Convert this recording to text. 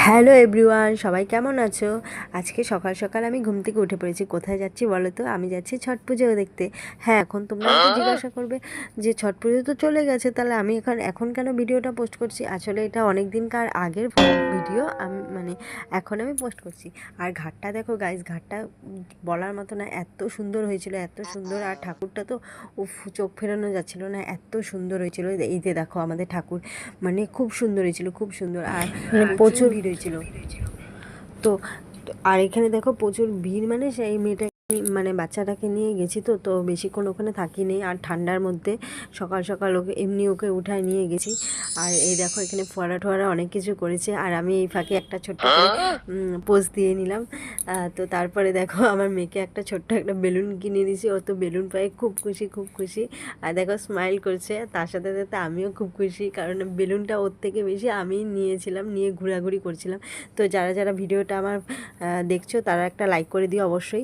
Hello everyone, সবাই কেমন আছো? আজকে সকাল সকাল আমি ঘুম থেকে উঠে পড়েছি। কোথায় যাচ্ছি বলো তো? আমি যাচ্ছি ছট পুজো দেখতে। হ্যাঁ, এখন তোমরা হয়তো জিজ্ঞাসা করবে যে ছট পুজো তো চলে গেছে, তাহলে আমি এখন কেন ভিডিওটা পোস্ট করছি? আসলে এটা অনেক দিনকার আগের ভিডিও, আমি এখন আমি পোস্ট করছি। আর ঘাটটা দেখো গাইস, ঘাটটা বলার মতো না, এত সুন্দর হয়েছিল, এত সুন্দর। আর ঠাকুরটা তো উফ, চোখ ফেরানো যাচ্ছিল না, এত সুন্দর হয়েছিল। এই যে দেখো আমাদের ঠাকুর, খুব সুন্দর হয়েছিল, খুব সুন্দর। আর প্রচুর ভিড় হয়েছিল। তো আর এখানে দেখো প্রচুর ভিড়, সেই মেয়েটা বাচ্চাটাকে নিয়ে গেছি, তো বেশিক্ষণ ওখানে থাকিনি। আর ঠান্ডার মধ্যে সকাল সকাল ওকে উঠায় নিয়ে গেছি। আর এই দেখো এখানে ফোয়ারা টোয়ারা অনেক কিছু করেছে, আর আমি এই ফাঁকে একটা ছোট্ট করে পোজ দিয়ে নিলাম। তো তারপরে দেখো আমার মেয়েকে একটা বেলুন কিনে দিয়েছি, ও তো বেলুন পায়ে খুব খুশি, খুব খুশি। আর দেখো স্মাইল করছে, তার সাথে সাথে আমিও খুব খুশি, কারণ বেলুনটা ওর থেকে বেশি আমি নিয়েছিলাম, নিয়ে ঘোরাঘুরি করছিলাম। তো যারা যারা ভিডিওটা আমার দেখছো, তারা একটা লাইক করে দিও অবশ্যই।